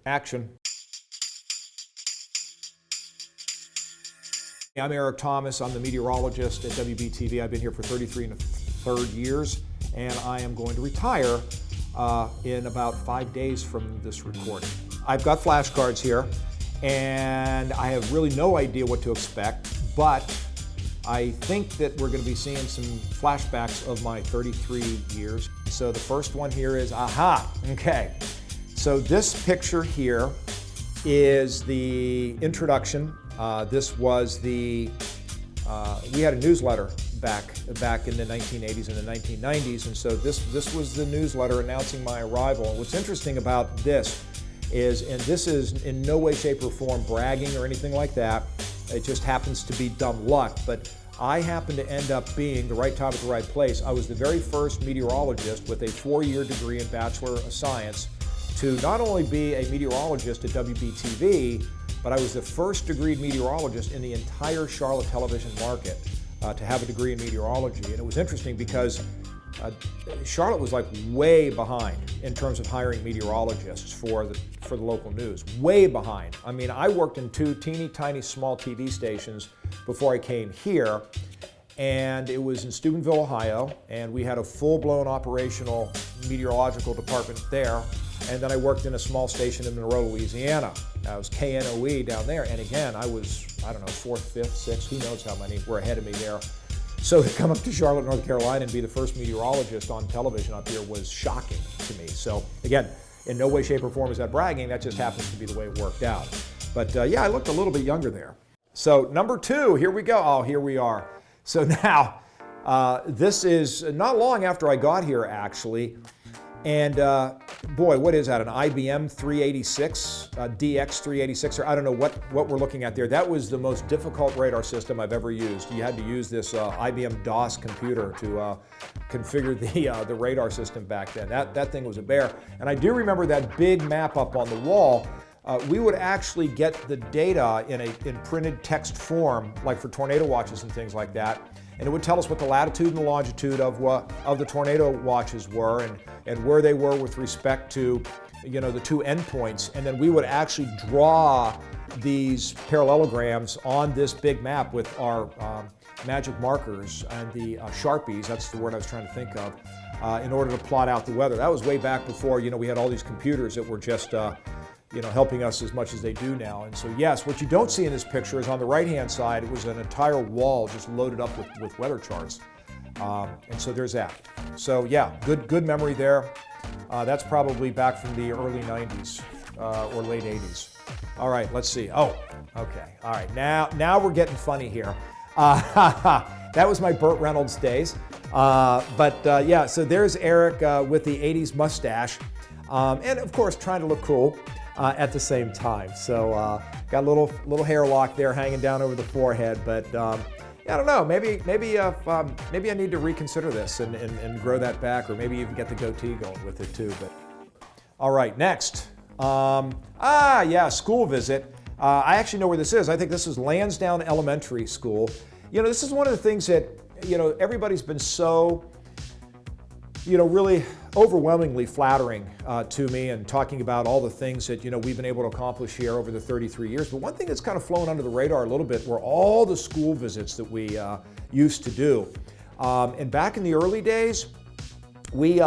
Action. I'm Eric Thomas. I'm the meteorologist at WBTV. I've been here for 33 1/3 years, and I am going to retire in about 5 days from this recording. I've got flashcards here, and I have really no idea what to expect, but I think that we're going to be seeing some flashbacks of my 33 years. So the first one here is, okay. So this picture here is the introduction. This was we had a newsletter back in the 1980s and the 1990s, and so this was the newsletter announcing my arrival. And what's interesting about this is, and this is in no way, shape, or form bragging or anything like that, it just happens to be dumb luck, but I happened to end up being the right time at the right place. I was the very first meteorologist with a 4-year degree in Bachelor of Science to not only be a meteorologist at WBTV, but I was the first degreed meteorologist in the entire Charlotte television market to have a degree in meteorology. And it was interesting because Charlotte was like way behind in terms of hiring meteorologists for the local news. Way behind. I mean, I worked in 2 teeny tiny small TV stations before I came here, and it was in Steubenville, Ohio, and we had a full-blown operational meteorological department there. And then I worked in a small station in Monroe, Louisiana. I was KNOE down there, and again, I was, I don't know, 4th, 5th, 6th, who knows how many were ahead of me there. So to come up to Charlotte, North Carolina and be the first meteorologist on television up here was shocking to me. So again, in no way, shape, or form is that bragging, that just happens to be the way it worked out. But yeah, I looked a little bit younger there. So number 2, here we go. Oh, here we are. So now, this is not long after I got here, actually. And boy, what is that, an IBM 386, DX 386, or I don't know what we're looking at there. That was the most difficult radar system I've ever used. You had to use this IBM DOS computer to configure the radar system back then. That thing was a bear. And I do remember that big map up on the wall. We would actually get the data in printed text form, like for tornado watches and things like that. And it would tell us what the latitude and the longitude of the tornado watches were and where they were with respect to, you know, the 2 endpoints. And then we would actually draw these parallelograms on this big map with our magic markers and the Sharpies, that's the word I was trying to think of, in order to plot out the weather. That was way back before, you know, we had all these computers that were just you know, helping us as much as they do now. And so yes, what you don't see in this picture is on the right-hand side, it was an entire wall just loaded up with weather charts. And so there's that. So yeah, good memory there. That's probably back from the early 90s or late 80s. All right, let's see. Oh, okay. All right, now we're getting funny here. That was my Burt Reynolds days. Yeah, so there's Eric with the 80s mustache. And of course, trying to look cool. At the same time. So got a little hair lock there hanging down over the forehead, but I don't know, maybe I need to reconsider this and grow that back, or maybe even get the goatee going with it too. But all right, next. Yeah, school visit. I actually know where this is. I think this is Lansdowne Elementary School. You know, this is one of the things that, you know, everybody's been so, you know, really overwhelmingly flattering to me, and talking about all the things that, you know, we've been able to accomplish here over the 33 years. But one thing that's kind of flown under the radar a little bit were all the school visits that we used to do. And back in the early days, we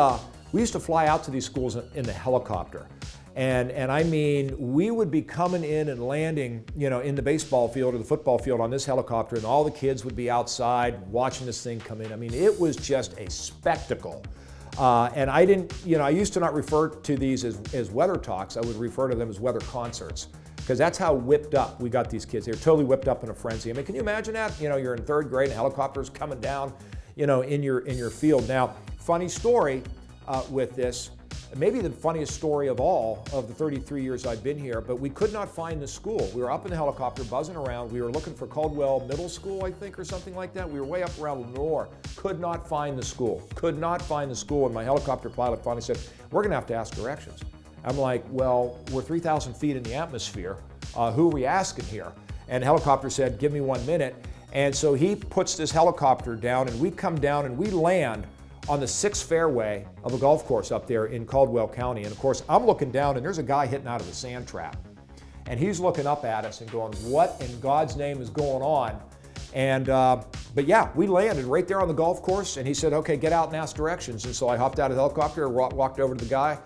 used to fly out to these schools in the helicopter. And I mean, we would be coming in and landing, you know, in the baseball field or the football field on this helicopter, and all the kids would be outside watching this thing come in. I mean, it was just a spectacle. And I didn't, you know, I used to not refer to these as weather talks. I would refer to them as weather concerts, because that's how whipped up we got these kids. They were totally whipped up in a frenzy. I mean, can you imagine that? You know, you're in 3rd grade and helicopters coming down, you know, in your field. Now, funny story with this. Maybe the funniest story of all of the 33 years I've been here, but we could not find the school. We were up in the helicopter buzzing around. We were looking for Caldwell Middle School, I think, or something like that. We were way up around Lenore. Could not find the school. Could not find the school. And my helicopter pilot finally said, we're going to have to ask directions. I'm like, well, we're 3,000 feet in the atmosphere. Who are we asking here? And the helicopter said, give me 1 minute. And so he puts this helicopter down, and we come down and we land on the 6th fairway of a golf course up there in Caldwell County. And of course, I'm looking down and there's a guy hitting out of the sand trap. And he's looking up at us and going, what in God's name is going on? And, but yeah, we landed right there on the golf course and he said, okay, get out and ask directions. And so I hopped out of the helicopter, walked over to the guy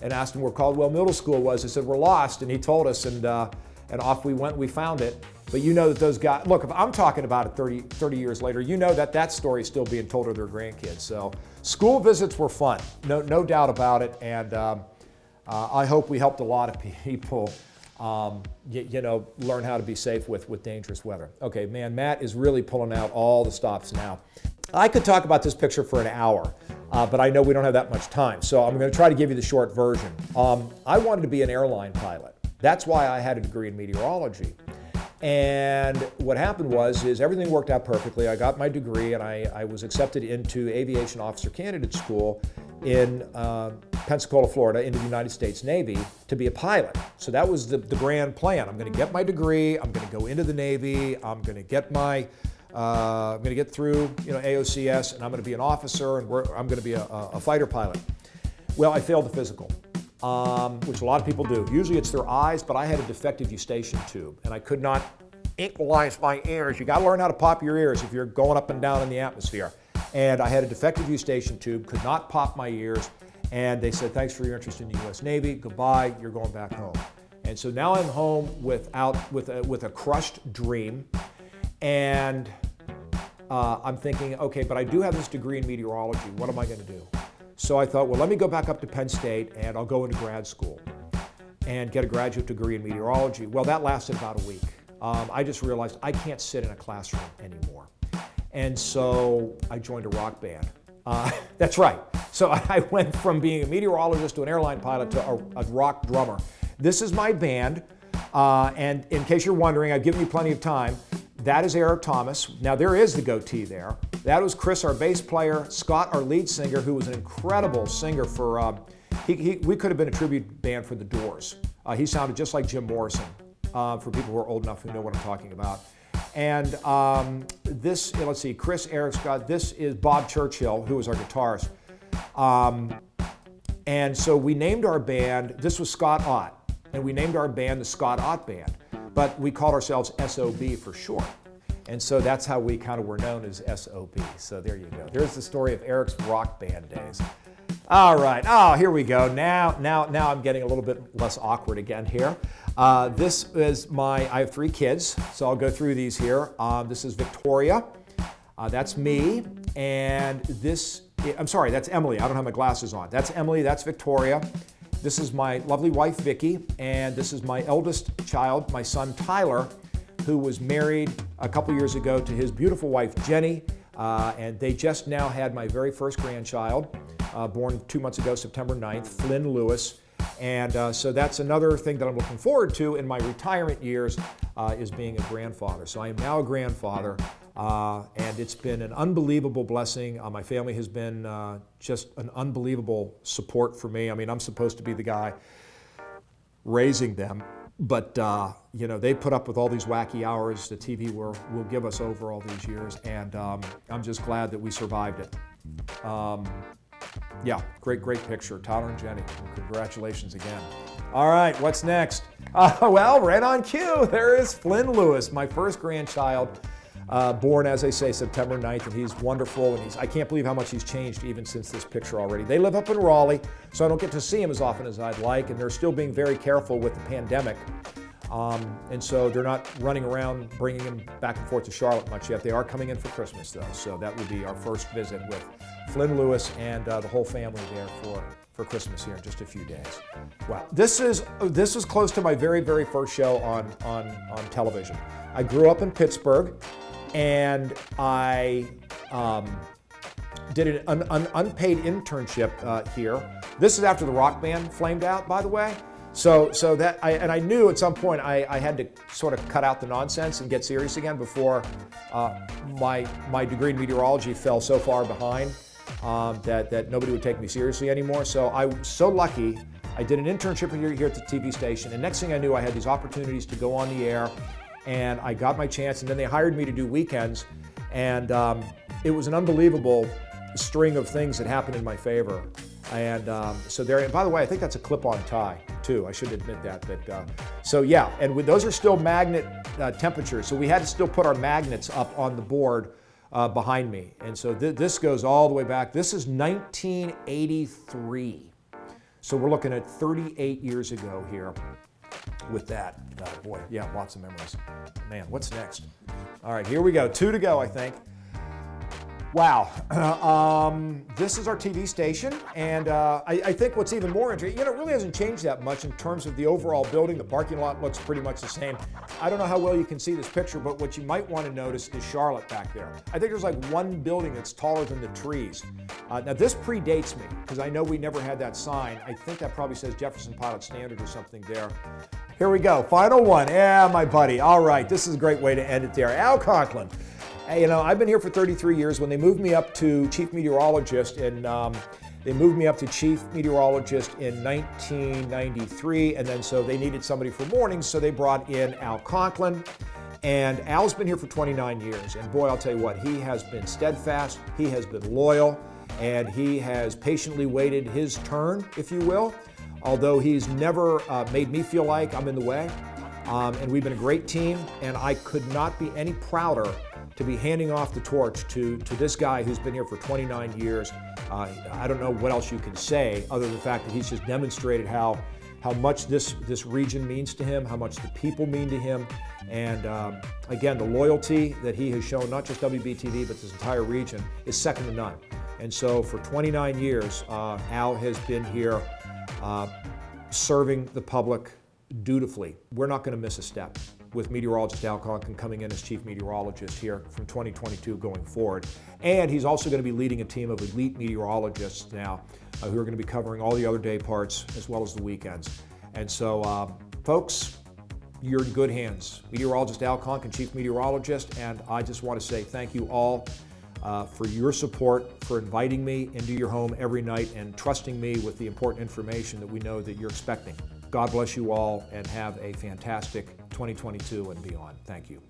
and asked him where Caldwell Middle School was. I said, we're lost. And he told us and off we went, we found it. But you know that those guys, look, if I'm talking about it 30 years later, you know that that story is still being told to their grandkids. So school visits were fun, no doubt about it. And I hope we helped a lot of people, learn how to be safe with dangerous weather. Okay, man, Matt is really pulling out all the stops now. I could talk about this picture for an hour, but I know we don't have that much time. So I'm going to try to give you the short version. I wanted to be an airline pilot. That's why I had a degree in meteorology. And what happened is everything worked out perfectly. I got my degree and I was accepted into aviation officer candidate school in Pensacola, Florida, into the United States Navy to be a pilot. So that was the grand plan. I'm going to get my degree. I'm going to go into the Navy. I'm going to get I'm going to get through, AOCS, and I'm going to be an officer, and I'm going to be a fighter pilot. Well, I failed the physical, which a lot of people do. Usually it's their eyes, but I had a defective eustachian tube, and I could not equalize my ears. You got to learn how to pop your ears if you're going up and down in the atmosphere. And I had a defective eustachian tube, could not pop my ears, and they said, thanks for your interest in the U.S. Navy, goodbye, you're going back home. And so now I'm home with a crushed dream, and I'm thinking, okay, but I do have this degree in meteorology, what am I going to do? So I thought, well, let me go back up to Penn State and I'll go into grad school and get a graduate degree in meteorology. Well, that lasted about a week. I just realized I can't sit in a classroom anymore. And so I joined a rock band. That's right. So I went from being a meteorologist to an airline pilot to a rock drummer. This is my band. And in case you're wondering, I've given you plenty of time. That is Eric Thomas. Now there is the goatee there. That was Chris, our bass player, Scott, our lead singer, who was an incredible singer for, we could have been a tribute band for The Doors. He sounded just like Jim Morrison, for people who are old enough who know what I'm talking about. And let's see, Chris, Eric, Scott, this is Bob Churchill, who was our guitarist. And so we named our band, this was Scott Ott, and we named our band the Scott Ott Band. But we called ourselves SOB for short. And so that's how we kind of were known as SOB. So there you go. There's the story of Eric's rock band days. All right. Oh, here we go. Now I'm getting a little bit less awkward again here. This is I have 3 kids, so I'll go through these here. This is Victoria. That's me. And that's Emily. I don't have my glasses on. That's Emily. That's Victoria. This is my lovely wife, Vicki, and this is my eldest child, my son, Tyler, who was married a couple years ago to his beautiful wife, Jenny, and they just now had my very first grandchild, born 2 months ago, September 9th, Flynn Lewis. And so that's another thing that I'm looking forward to in my retirement years, is being a grandfather. So I am now a grandfather. And it's been an unbelievable blessing. My family has been just an unbelievable support for me. I mean, I'm supposed to be the guy raising them, but they put up with all these wacky hours the TV will give us over all these years, and I'm just glad that we survived it. Yeah, great picture, Tyler and Jenny. Congratulations again. All right, what's next? Well, right on cue, there is Flynn Lewis, my first grandchild. Born, as I say, September 9th, and he's wonderful, and I can't believe how much he's changed even since this picture already. They live up in Raleigh, so I don't get to see him as often as I'd like, and they're still being very careful with the pandemic. And so they're not running around bringing him back and forth to Charlotte much yet. They are coming in for Christmas, though, so that will be our first visit with Flynn Lewis and the whole family there for Christmas here in just a few days. Wow, this is close to my very first show on television. I grew up in Pittsburgh, and I did an unpaid internship here. This is after the rock band flamed out, by the way. So I knew at some point I had to sort of cut out the nonsense and get serious again before my degree in meteorology fell so far behind that nobody would take me seriously anymore. So I was so lucky. I did an internship here at the TV station, and next thing I knew, I had these opportunities to go on the air, and I got my chance, and then they hired me to do weekends, and it was an unbelievable string of things that happened in my favor. And so there, and by the way, I think that's a clip-on tie too. I should admit that. But so yeah, and those are still magnet temperatures. So we had to still put our magnets up on the board behind me. And so this goes all the way back. This is 1983. So we're looking at 38 years ago here with that. Boy, yeah, lots of memories. Man, what's next? All right, here we go. 2 to go, I think. Wow. This is our TV station, and I think what's even more interesting, it really hasn't changed that much in terms of the overall building. The parking lot looks pretty much the same. I don't know how well you can see this picture, but what you might want to notice is Charlotte back there. I think there's like one building that's taller than the trees. Now this predates me, because I know we never had that sign. I think that probably says Jefferson Pilot Standard or something there. Here we go, final one. Yeah, my buddy. All right, this is a great way to end it there. Al Conklin. You know, I've been here for 33 years. When they moved me up to chief meteorologist, and they moved me up to chief meteorologist in 1993, and then so they needed somebody for mornings, so they brought in Al Conklin. And Al's been here for 29 years, and boy, I'll tell you what, he has been steadfast, he has been loyal, and he has patiently waited his turn, if you will, although he's never made me feel like I'm in the way. And we've been a great team, and I could not be any prouder to be handing off the torch to this guy who's been here for 29 years. I don't know what else you can say other than the fact that he's just demonstrated how much this region means to him, how much the people mean to him, and again, the loyalty that he has shown, not just WBTV, but this entire region, is second to none. And so for 29 years, Al has been here serving the public dutifully. We're not going to miss a step with meteorologist Al Conklin coming in as chief meteorologist here from 2022 going forward. And he's also going to be leading a team of elite meteorologists now who are going to be covering all the other day parts as well as the weekends. And so, folks, you're in good hands. Meteorologist Al Conklin, chief meteorologist, and I just want to say thank you all for your support, for inviting me into your home every night and trusting me with the important information that we know that you're expecting. God bless you all, and have a fantastic 2022 and beyond. Thank you.